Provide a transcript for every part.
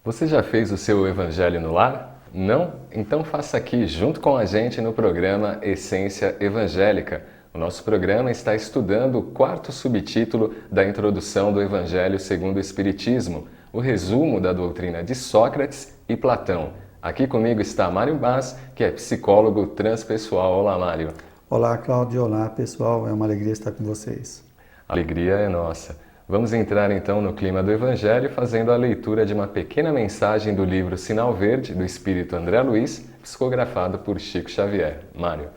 Você já fez o seu Evangelho no Lar? Não? Então faça aqui junto com a gente no programa Essência Evangélica. O nosso programa está estudando o quarto subtítulo da introdução do Evangelho segundo o Espiritismo, o resumo da doutrina de Sócrates e Platão. Aqui comigo está Mário Mas, que é psicólogo transpessoal. Olá, Mário. Olá, Cláudio. Olá, pessoal. É uma alegria estar com vocês. A alegria é nossa. Vamos entrar então no clima do Evangelho fazendo a leitura de uma pequena mensagem do livro Sinal Verde, do espírito André Luiz, psicografado por Chico Xavier. Mário.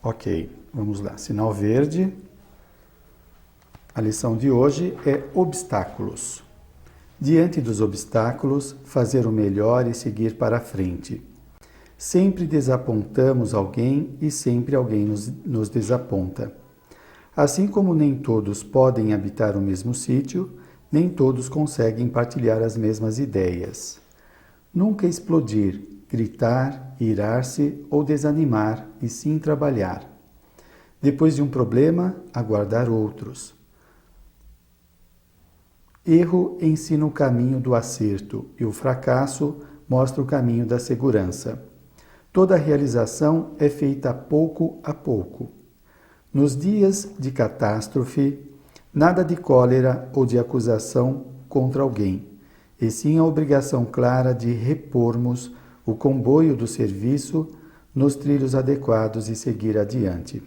Ok, vamos lá. Sinal Verde. A lição de hoje é obstáculos. Diante dos obstáculos, fazer o melhor e seguir para a frente. Sempre desapontamos alguém e sempre alguém nos desaponta. Assim como nem todos podem habitar o mesmo sítio, nem todos conseguem partilhar as mesmas ideias. Nunca explodir, gritar, irar-se ou desanimar, e sim trabalhar. Depois de um problema, aguardar outros. Erro ensina o caminho do acerto e o fracasso mostra o caminho da segurança. Toda realização é feita pouco a pouco. Nos dias de catástrofe, nada de cólera ou de acusação contra alguém, e sim a obrigação clara de repormos o comboio do serviço nos trilhos adequados e seguir adiante.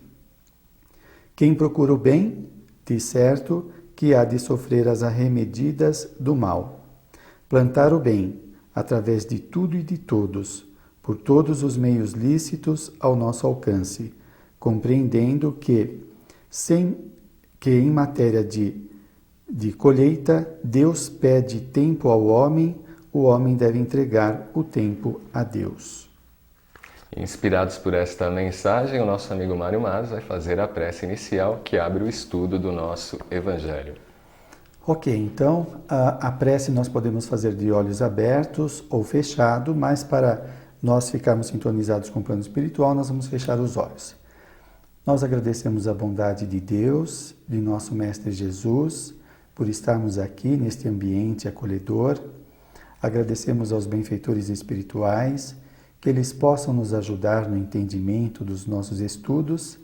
Quem procura o bem, de certo que há de sofrer as arremedidas do mal. Plantar o bem, através de tudo e de todos, por todos os meios lícitos ao nosso alcance, compreendendo que em matéria de colheita, Deus pede tempo ao homem, o homem deve entregar o tempo a Deus. Inspirados por esta mensagem, o nosso amigo Mário Mas vai fazer a prece inicial que abre o estudo do nosso Evangelho. Ok, então a prece nós podemos fazer de olhos abertos ou fechados, mas para nós ficarmos sintonizados com o plano espiritual, nós vamos fechar os olhos. Nós agradecemos a bondade de Deus, de nosso Mestre Jesus, por estarmos aqui neste ambiente acolhedor. Agradecemos aos benfeitores espirituais, que eles possam nos ajudar no entendimento dos nossos estudos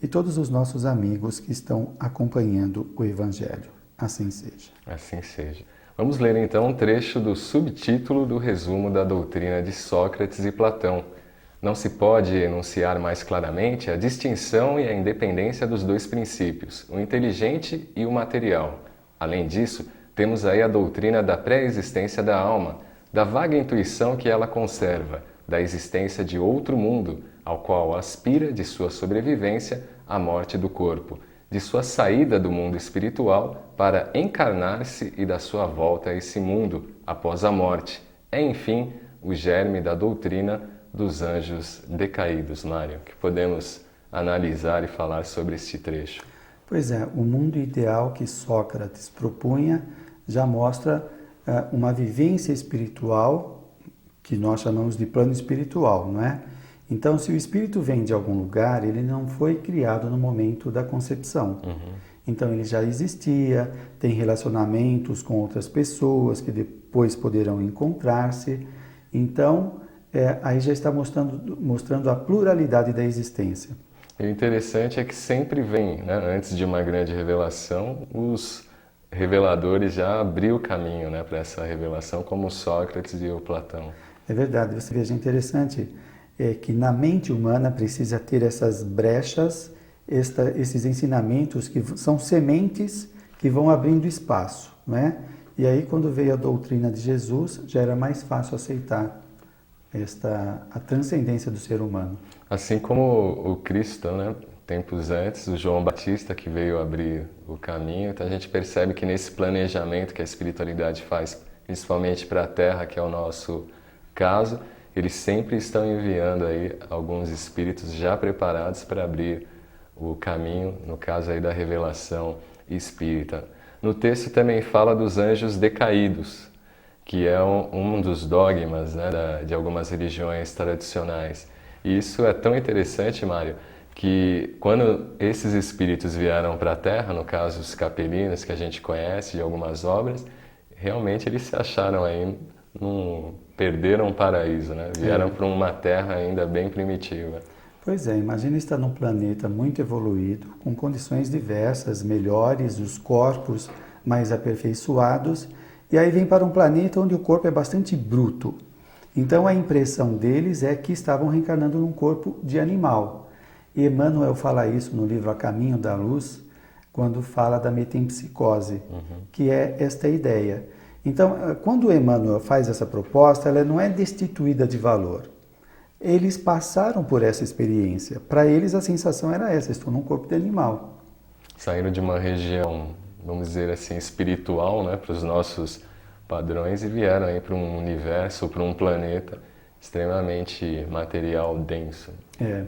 e todos os nossos amigos que estão acompanhando o Evangelho. Assim seja. Assim seja. Vamos ler então um trecho do subtítulo do resumo da doutrina de Sócrates e Platão. Não se pode enunciar mais claramente a distinção e a independência dos dois princípios, o inteligente e o material. Além disso, temos aí a doutrina da pré-existência da alma, da vaga intuição que ela conserva, da existência de outro mundo, ao qual aspira de sua sobrevivência a morte do corpo, de sua saída do mundo espiritual para encarnar-se e da sua volta a esse mundo após a morte. É, enfim, o germe da doutrina dos anjos decaídos, Mário, que podemos analisar e falar sobre este trecho. Pois é, o mundo ideal que Sócrates propunha já mostra uma vivência espiritual que nós chamamos de plano espiritual, não é? Então, se o espírito vem de algum lugar, ele não foi criado no momento da concepção. Então, ele já existia, tem relacionamentos com outras pessoas que depois poderão encontrar-se. Então, aí já está mostrando a pluralidade da existência. E o interessante é que sempre vem, né, antes de uma grande revelação, os reveladores já abriram o caminho, né, para essa revelação, como Sócrates e o Platão. É verdade, você veja, interessante que na mente humana precisa ter essas brechas, esses ensinamentos que são sementes que vão abrindo espaço, né? E aí quando veio a doutrina de Jesus, já era mais fácil aceitar a transcendência do ser humano. Assim como o Cristo, né, tempos antes, o João Batista que veio abrir o caminho, então a gente percebe que nesse planejamento que a espiritualidade faz, principalmente para a Terra, que é o nosso caso, eles sempre estão enviando aí alguns espíritos já preparados para abrir o caminho, no caso aí da revelação espírita. No texto também fala dos anjos decaídos, que é um dos dogmas, né, de algumas religiões tradicionais. E isso é tão interessante, Mário, que quando esses espíritos vieram para a Terra, no caso os capelinos que a gente conhece de algumas obras, realmente eles se acharam aí não perderam o paraíso, né? Vieram para uma terra ainda bem primitiva. Pois é, imagina estar num planeta muito evoluído, com condições diversas, melhores, os corpos mais aperfeiçoados, e aí vem para um planeta onde o corpo é bastante bruto. Então a impressão deles é que estavam reencarnando num corpo de animal. E Emmanuel fala isso no livro A Caminho da Luz, quando fala da metempsicose, que é esta ideia. Então, quando Emmanuel faz essa proposta, ela não é destituída de valor. Eles passaram por essa experiência. Para eles a sensação era essa, estou num corpo de animal. Saíram de uma região, vamos dizer assim, espiritual, né, para os nossos padrões e vieram aí para um universo, para um planeta extremamente material denso. É.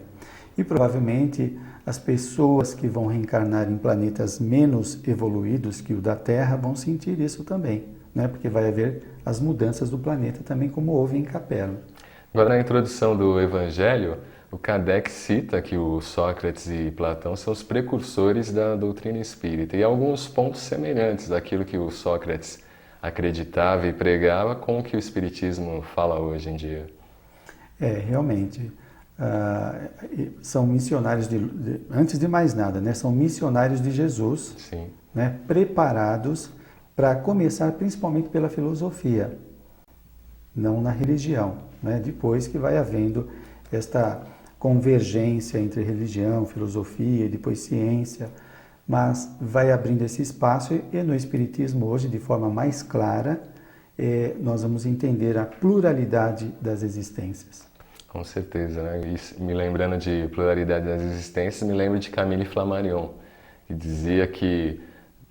E provavelmente as pessoas que vão reencarnar em planetas menos evoluídos que o da Terra vão sentir isso também, né? Porque vai haver as mudanças do planeta também, como houve em Capela. Agora, na introdução do Evangelho, o Kardec cita que o Sócrates e Platão são os precursores da doutrina espírita e alguns pontos semelhantes àquilo que o Sócrates acreditava e pregava com o que o Espiritismo fala hoje em dia. Realmente. São missionários, antes de mais nada, né? São missionários de Jesus, Sim. né? Preparados para começar principalmente pela filosofia, não na religião, né? Depois que vai havendo esta convergência entre religião, filosofia e depois ciência, mas vai abrindo esse espaço e no Espiritismo hoje, de forma mais clara, nós vamos entender a pluralidade das existências. Com certeza, né? E me lembrando de pluralidade das existências, me lembro de Camille Flammarion, que dizia que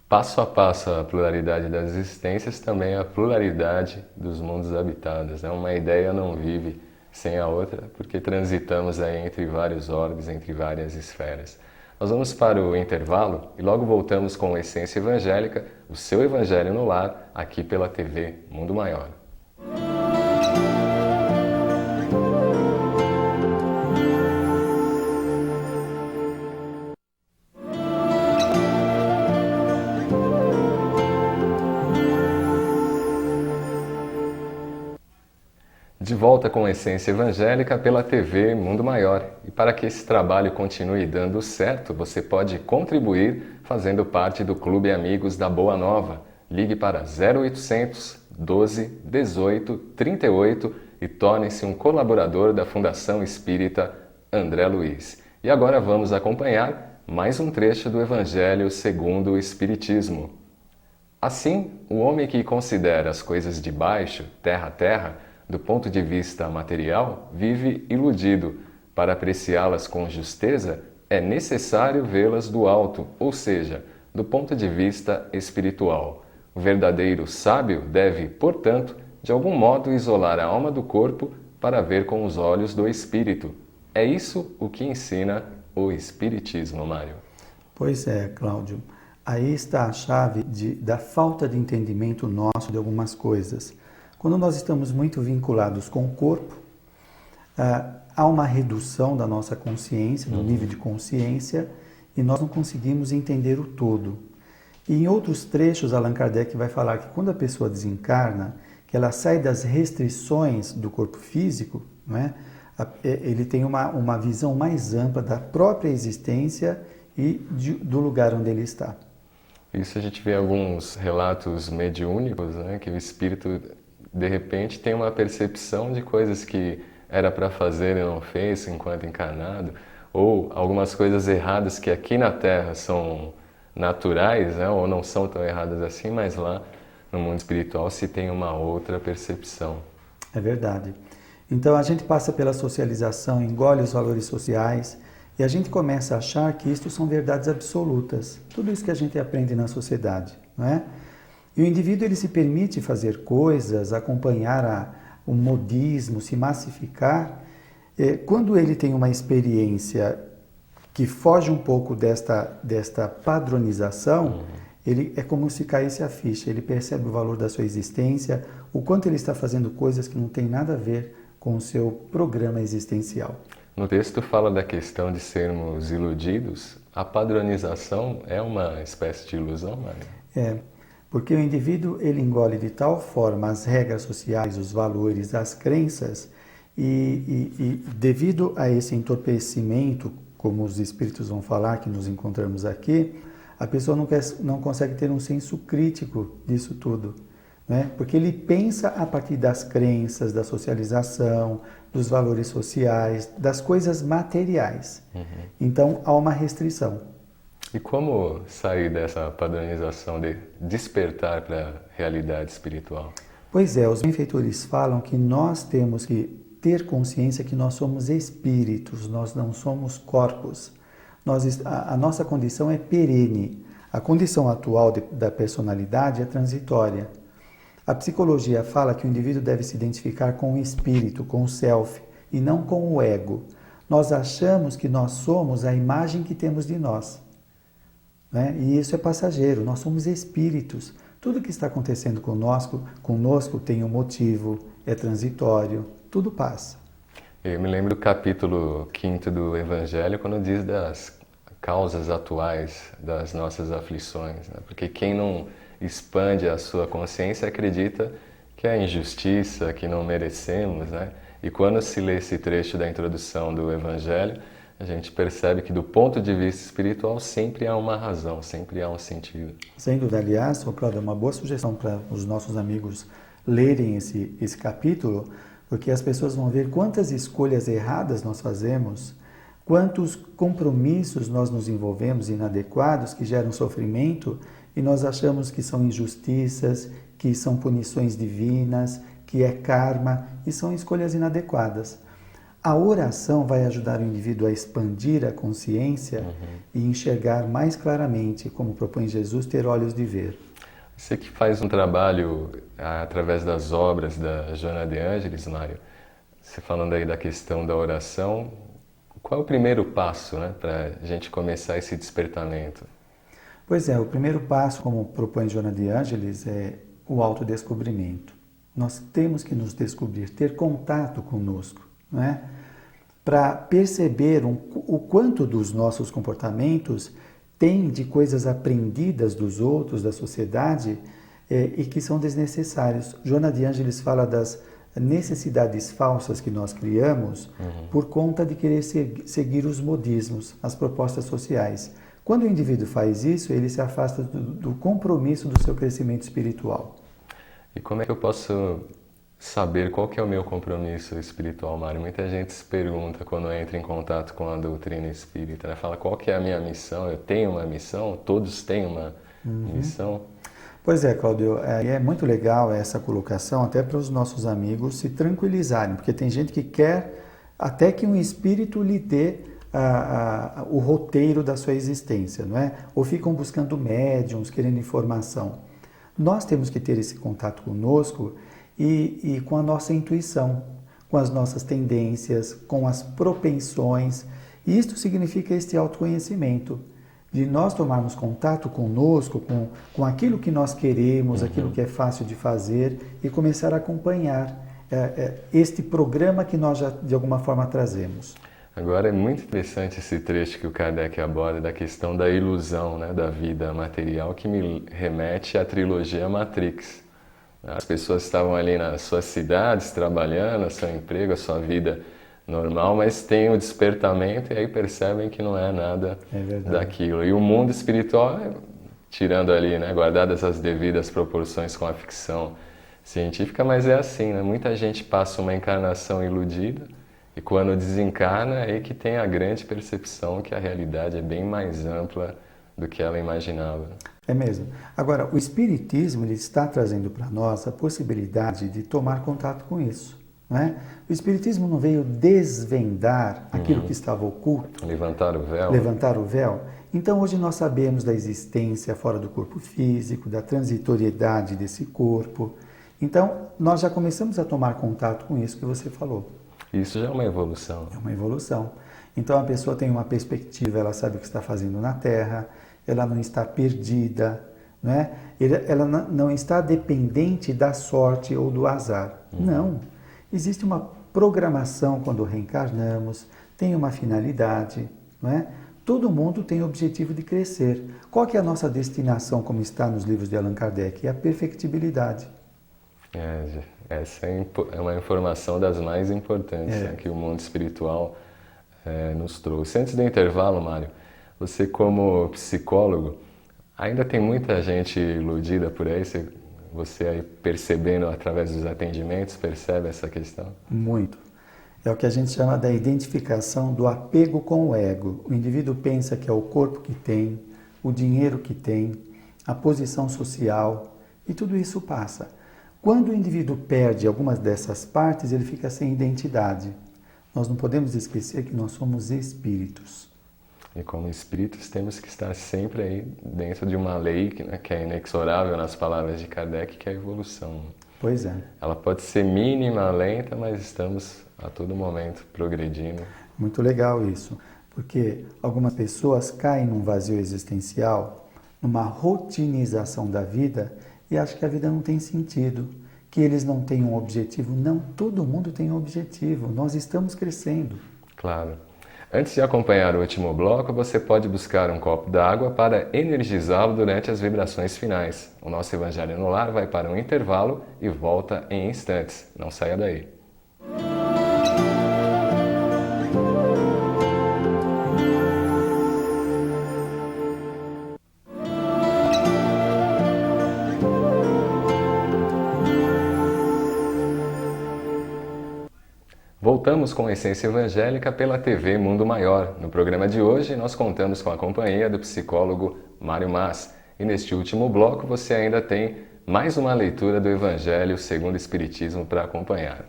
passo a passo a pluralidade das existências também é a pluralidade dos mundos habitados. Né? Uma ideia não vive sem a outra, porque transitamos aí entre vários orbes, entre várias esferas. Nós vamos para o intervalo e logo voltamos com Essência Evangélica, o seu Evangelho no Lar, aqui pela TV Mundo Maior. De volta com Essência Evangélica pela TV Mundo Maior. E para que esse trabalho continue dando certo, você pode contribuir fazendo parte do Clube Amigos da Boa Nova. Ligue para 0800 12 18 38 e torne-se um colaborador da Fundação Espírita André Luiz. E agora vamos acompanhar mais um trecho do Evangelho segundo o Espiritismo. Assim, o homem que considera as coisas de baixo, terra, do ponto de vista material, vive iludido. Para apreciá-las com justeza, é necessário vê-las do alto, ou seja, do ponto de vista espiritual. O verdadeiro sábio deve, portanto, de algum modo isolar a alma do corpo para ver com os olhos do espírito. É isso o que ensina o Espiritismo, Mário. Pois é, Cláudio. Aí está a chave da falta de entendimento nosso de algumas coisas. Quando nós estamos muito vinculados com o corpo, há uma redução da nossa consciência, do nível de consciência, e nós não conseguimos entender o todo. E em outros trechos, Allan Kardec vai falar que quando a pessoa desencarna, que ela sai das restrições do corpo físico, não é? Ele tem uma visão mais ampla da própria existência e do lugar onde ele está. Isso a gente vê alguns relatos mediúnicos, né, que o espírito de repente tem uma percepção de coisas que era para fazer e não fez enquanto encarnado, ou algumas coisas erradas que aqui na Terra são naturais, né, ou não são tão erradas assim, mas lá no mundo espiritual se tem uma outra percepção. É verdade. Então a gente passa pela socialização, engole os valores sociais e a gente começa a achar que isto são verdades absolutas. Tudo isso que a gente aprende na sociedade, não é? E o indivíduo ele se permite fazer coisas, acompanhar o modismo, se massificar, quando ele tem uma experiência que foge um pouco desta padronização, ele é como se caísse a ficha, ele percebe o valor da sua existência, o quanto ele está fazendo coisas que não tem nada a ver com o seu programa existencial. No texto fala da questão de sermos iludidos. A padronização é uma espécie de ilusão, Mário? Porque o indivíduo ele engole de tal forma as regras sociais, os valores, as crenças, e devido a esse entorpecimento, como os espíritos vão falar que nos encontramos aqui, a pessoa não consegue ter um senso crítico disso tudo, né? Porque ele pensa a partir das crenças, da socialização, dos valores sociais, das coisas materiais. Então há uma restrição. E como sair dessa padronização de despertar para a realidade espiritual? Pois é, os benfeitores falam que nós temos que ter consciência que nós somos espíritos, nós não somos corpos. A nossa condição é perene. A condição atual da personalidade é transitória. A psicologia fala que o indivíduo deve se identificar com o espírito, com o self, e não com o ego. Nós achamos que nós somos a imagem que temos de nós, né? E isso é passageiro, nós somos espíritos. Tudo que está acontecendo conosco tem um motivo, é transitório, tudo passa. Eu me lembro do capítulo 5º do Evangelho, quando diz das causas atuais das nossas aflições, né? Porque quem não expande a sua consciência acredita que é injustiça, que não merecemos, né? E quando se lê esse trecho da introdução do Evangelho, a gente percebe que do ponto de vista espiritual sempre há uma razão, sempre há um sentido. Sem dúvida, aliás, Cláudio, é uma boa sugestão para os nossos amigos lerem esse capítulo, porque as pessoas vão ver quantas escolhas erradas nós fazemos, quantos compromissos nós nos envolvemos inadequados que geram sofrimento e nós achamos que são injustiças, que são punições divinas, que é karma, e são escolhas inadequadas. A oração vai ajudar o indivíduo a expandir a consciência e enxergar mais claramente, como propõe Jesus, ter olhos de ver. Você que faz um trabalho através das obras da Joana de Ângeles, Mário, você falando aí da questão da oração, qual é o primeiro passo, né, para a gente começar esse despertamento? Pois é, o primeiro passo, como propõe Joana de Ângeles, é o autodescobrimento. Nós temos que nos descobrir, ter contato conosco, não é? Para perceber o quanto dos nossos comportamentos tem de coisas aprendidas dos outros, da sociedade, e que são desnecessários. Joana de Ângeles fala das necessidades falsas que nós criamos por conta de querer seguir os modismos, as propostas sociais. Quando o indivíduo faz isso, ele se afasta do compromisso do seu crescimento espiritual. E como é que eu posso saber qual que é o meu compromisso espiritual, Mário? Muita gente se pergunta quando entra em contato com a doutrina espírita, né? Fala, qual que é a minha missão? Eu tenho uma missão? Todos têm uma missão? Pois é, Cláudio, é muito legal essa colocação, até para os nossos amigos se tranquilizarem, porque tem gente que quer até que um espírito lhe dê o roteiro da sua existência, não é? Ou ficam buscando médiums, querendo informação. Nós temos que ter esse contato conosco e com a nossa intuição, com as nossas tendências, com as propensões. E isto significa este autoconhecimento, de nós tomarmos contato conosco, com aquilo que nós queremos, aquilo que é fácil de fazer e começar a acompanhar este programa que nós já de alguma forma trazemos. Agora é muito interessante esse trecho que o Kardec aborda da questão da ilusão, né, da vida material, que me remete à trilogia Matrix. As pessoas estavam ali nas suas cidades, trabalhando, seu emprego, a sua vida normal, mas tem o despertamento e aí percebem que não é nada daquilo. E o mundo espiritual, tirando ali, né, guardadas as devidas proporções com a ficção científica, mas é assim, né? Muita gente passa uma encarnação iludida, e quando desencarna, é aí que tem a grande percepção que a realidade é bem mais ampla do que ela imaginava. É mesmo. Agora, o Espiritismo ele está trazendo para nós a possibilidade de tomar contato com isso, não é? O Espiritismo não veio desvendar aquilo que estava oculto. Levantar o véu. Levantar o véu. Então, hoje nós sabemos da existência fora do corpo físico, da transitoriedade desse corpo. Então, nós já começamos a tomar contato com isso que você falou. Isso já é uma evolução. É uma evolução. Então a pessoa tem uma perspectiva, ela sabe o que está fazendo na Terra, ela não está perdida, não é? Ela não está dependente da sorte ou do azar. Não. Existe uma programação quando reencarnamos, tem uma finalidade, não é? Todo mundo tem o objetivo de crescer. Qual que é a nossa destinação, como está nos livros de Allan Kardec? É a perfectibilidade. Essa é uma informação das mais importantes, né, que o mundo espiritual nos trouxe. Antes do intervalo, Mário, você como psicólogo, ainda tem muita gente iludida por aí? Você aí percebendo através dos atendimentos, percebe essa questão? Muito. É o que a gente chama da identificação do apego com o ego. O indivíduo pensa que é o corpo que tem, o dinheiro que tem, a posição social, e tudo isso passa. Quando o indivíduo perde algumas dessas partes, ele fica sem identidade. Nós não podemos esquecer que nós somos espíritos. E como espíritos temos que estar sempre aí dentro de uma lei que é inexorável nas palavras de Kardec, que é a evolução. Pois é. Ela pode ser mínima, lenta, mas estamos a todo momento progredindo. Muito legal isso, porque algumas pessoas caem num vazio existencial, numa rotinização da vida e acham que a vida não tem sentido, que eles não têm um objetivo. Não, todo mundo tem um objetivo, nós estamos crescendo. Claro. Antes de acompanhar o último bloco, você pode buscar um copo d'água para energizá-lo durante as vibrações finais. O nosso Evangelho no Lar vai para um intervalo e volta em instantes. Não saia daí. Voltamos com a Essência Evangélica pela TV Mundo Maior. No programa de hoje, nós contamos com a companhia do psicólogo Mário Mas. E neste último bloco, você ainda tem mais uma leitura do Evangelho segundo o Espiritismo para acompanhar.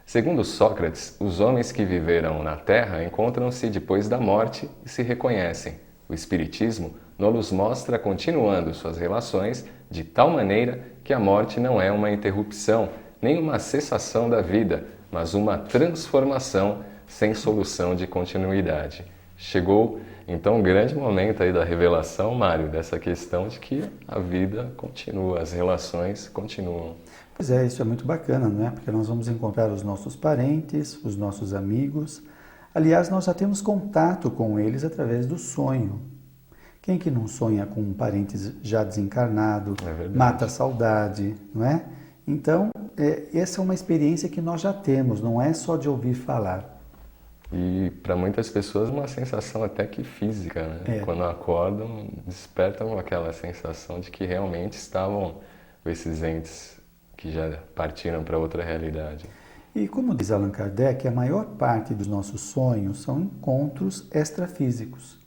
Segundo Sócrates, os homens que viveram na Terra encontram-se depois da morte e se reconhecem. O Espiritismo nos mostra continuando suas relações de tal maneira que a morte não é uma interrupção, nem uma cessação da vida, mas uma transformação sem solução de continuidade. Chegou então um grande momento aí da revelação, Mário, dessa questão de que a vida continua, as relações continuam. Pois é, isso é muito bacana, não é? Porque nós vamos encontrar os nossos parentes, os nossos amigos. Aliás, nós já temos contato com eles através do sonho. Quem que não sonha com um parente já desencarnado, mata a saudade, não é? Então, essa é uma experiência que nós já temos, não é só de ouvir falar. E para muitas pessoas uma sensação até que física, né? Quando acordam, despertam aquela sensação de que realmente estavam com esses entes que já partiram para outra realidade. E como diz Allan Kardec, a maior parte dos nossos sonhos são encontros extrafísicos.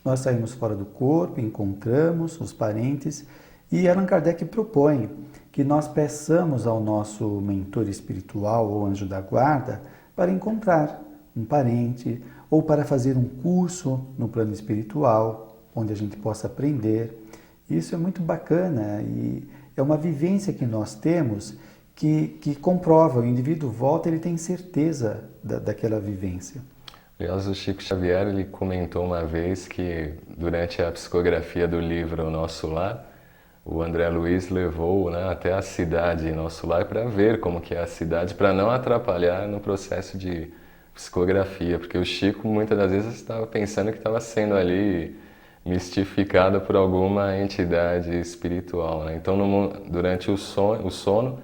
Nós saímos fora do corpo, encontramos os parentes e Allan Kardec propõe que nós peçamos ao nosso mentor espiritual ou anjo da guarda para encontrar um parente ou para fazer um curso no plano espiritual, onde a gente possa aprender. Isso é muito bacana e é uma vivência que nós temos que comprova, o indivíduo volta, ele tem certeza daquela vivência. Aliás, o Chico Xavier ele comentou uma vez que durante a psicografia do livro O Nosso Lar, o André Luiz levou, né, até a cidade Nosso Lar para ver como que é a cidade, para não atrapalhar no processo de psicografia, porque o Chico muitas das vezes estava pensando que estava sendo ali mistificado por alguma entidade espiritual, né? Então, durante o sono,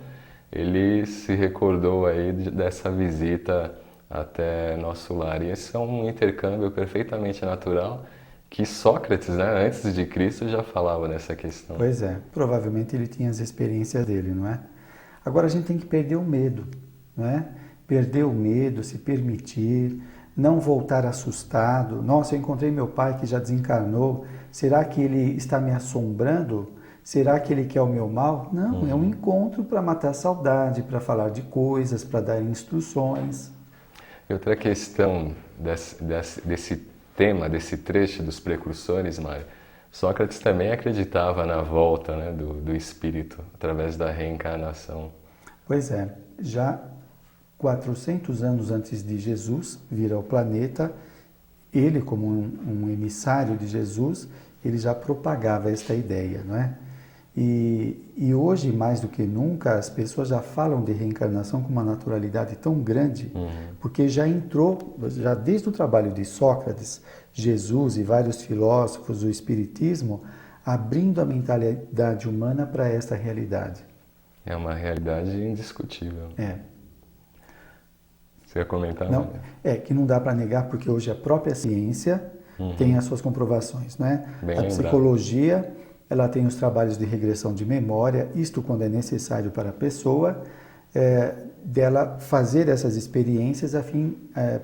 ele se recordou aí dessa visita até Nosso Lar. E esse é um intercâmbio perfeitamente natural que Sócrates, né, antes de Cristo, já falava dessa questão. Pois é, provavelmente ele tinha as experiências dele, não é? Agora a gente tem que perder o medo, não é? Perder o medo, se permitir, não voltar assustado. Nossa, eu encontrei meu pai que já desencarnou, será que ele está me assombrando? Será que ele quer o meu mal? Não, é um encontro para matar a saudade, para falar de coisas, para dar instruções. E outra questão desse tema, desse trecho dos precursores, Mário, Sócrates também acreditava na volta, né, do espírito através da reencarnação. Pois é, já 400 anos antes de Jesus vir ao planeta, ele como um emissário de Jesus, ele já propagava esta ideia, não é? E hoje, mais do que nunca, as pessoas já falam de reencarnação com uma naturalidade tão grande, porque já entrou, já desde o trabalho de Sócrates, Jesus e vários filósofos do Espiritismo, abrindo a mentalidade humana para esta realidade. É uma realidade indiscutível. É. Você ia comentar? Não, que não dá para negar, porque hoje a própria ciência tem as suas comprovações, não é? Bem A lembrado. psicologia, ela tem os trabalhos de regressão de memória, isto quando é necessário para a pessoa, dela fazer essas experiências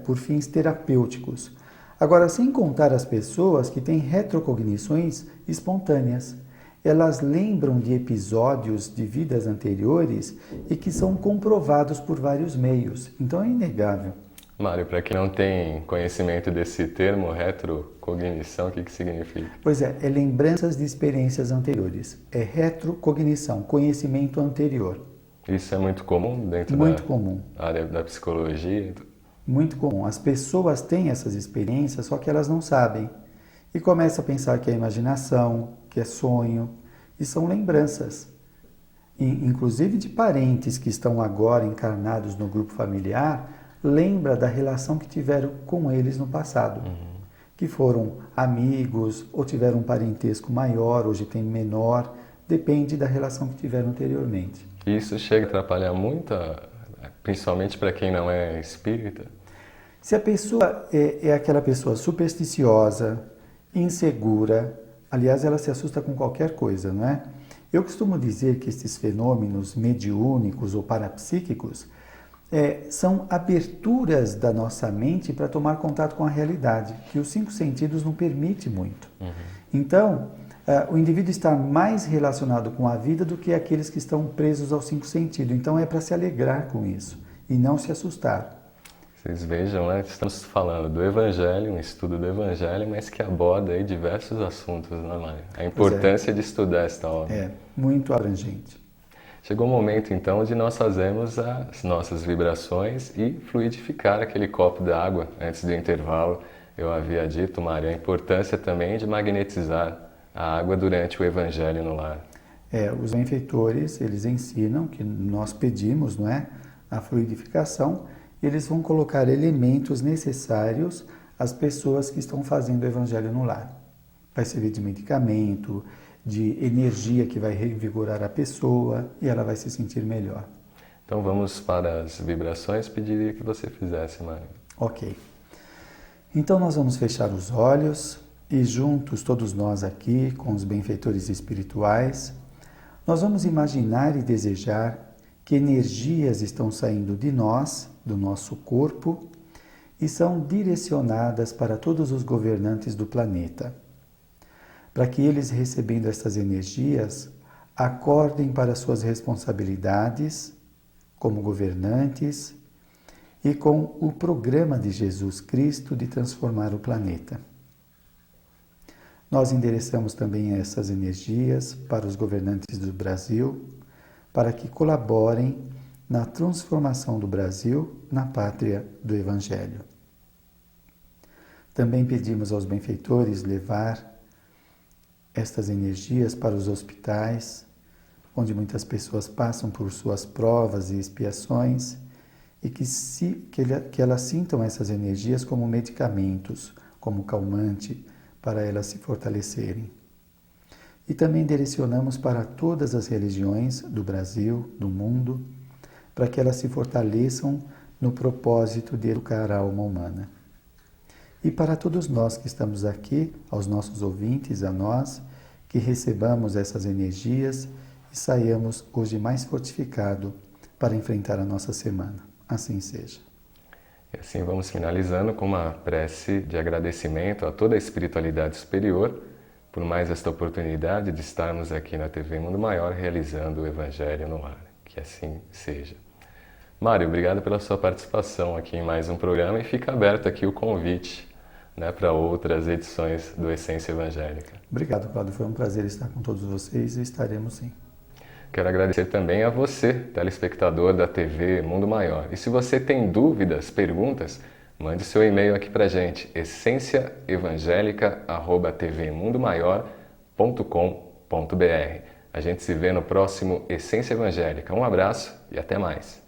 por fins terapêuticos. Agora, sem contar as pessoas que têm retrocognições espontâneas. Elas lembram de episódios de vidas anteriores e que são comprovados por vários meios. Então é inegável. Mário, para quem não tem conhecimento desse termo, retrocognição, o que significa? Pois é lembranças de experiências anteriores. É retrocognição, conhecimento anterior. Isso é muito comum dentro comum. área da psicologia? Muito comum. As pessoas têm essas experiências, só que elas não sabem. E começam a pensar que é imaginação, que é sonho, e são lembranças. Inclusive de parentes que estão agora encarnados no grupo familiar, lembra da relação que tiveram com eles no passado. Que foram amigos, ou tiveram um parentesco maior, hoje tem menor, depende da relação que tiveram anteriormente. E isso chega a atrapalhar muito, principalmente para quem não é espírita? Se a pessoa é aquela pessoa supersticiosa, insegura, aliás, ela se assusta com qualquer coisa, não é? Eu costumo dizer que esses fenômenos mediúnicos ou parapsíquicos são aberturas da nossa mente para tomar contato com a realidade, que os 5 sentidos não permitem muito. Então, o indivíduo está mais relacionado com a vida do que aqueles que estão presos aos 5 sentidos. Então, é para se alegrar com isso e não se assustar. Vocês vejam, né? Estamos falando do Evangelho, um estudo do Evangelho, mas que aborda aí diversos assuntos, né, Mário? A importância de estudar esta obra. É, muito abrangente. Chegou o momento, então, de nós fazermos as nossas vibrações e fluidificar aquele copo d'água antes do intervalo. Eu havia dito, Mário, a importância também de magnetizar a água durante o Evangelho no lar. Os benfeitores, eles ensinam que nós pedimos, não é, a fluidificação. Eles vão colocar elementos necessários às pessoas que estão fazendo o Evangelho no lar. Vai servir de medicamento, de energia que vai revigorar a pessoa e ela vai se sentir melhor. Então vamos para as vibrações, pediria que você fizesse, Mário. Ok. Então nós vamos fechar os olhos e juntos, todos nós aqui, com os benfeitores espirituais, nós vamos imaginar e desejar que energias estão saindo de nós, do nosso corpo, e são direcionadas para todos os governantes do planeta, para que eles, recebendo estas energias, acordem para suas responsabilidades como governantes e com o programa de Jesus Cristo de transformar o planeta. Nós endereçamos também essas energias para os governantes do Brasil, para que colaborem na transformação do Brasil na pátria do Evangelho. Também pedimos aos benfeitores levar estas energias para os hospitais, onde muitas pessoas passam por suas provas e expiações, e que elas sintam essas energias como medicamentos, como calmante, para elas se fortalecerem. E também direcionamos para todas as religiões do Brasil, do mundo, para que elas se fortaleçam no propósito de educar a alma humana. E para todos nós que estamos aqui, aos nossos ouvintes, a nós, que recebamos essas energias e saiamos hoje mais fortificado para enfrentar a nossa semana. Assim seja. E assim vamos finalizando com uma prece de agradecimento a toda a espiritualidade superior por mais esta oportunidade de estarmos aqui na TV Mundo Maior realizando o Evangelho no Lar. Que assim seja. Mário, obrigado pela sua participação aqui em mais um programa e fica aberto aqui o convite, né, para outras edições do Essência Evangélica. Obrigado, Cláudio. Foi um prazer estar com todos vocês e estaremos sim. Quero agradecer também a você, telespectador da TV Mundo Maior. E se você tem dúvidas, perguntas, mande seu e-mail aqui pra gente, essenciaevangelica@tvmundomaior.com.br. A gente se vê no próximo Essência Evangélica. Um abraço e até mais!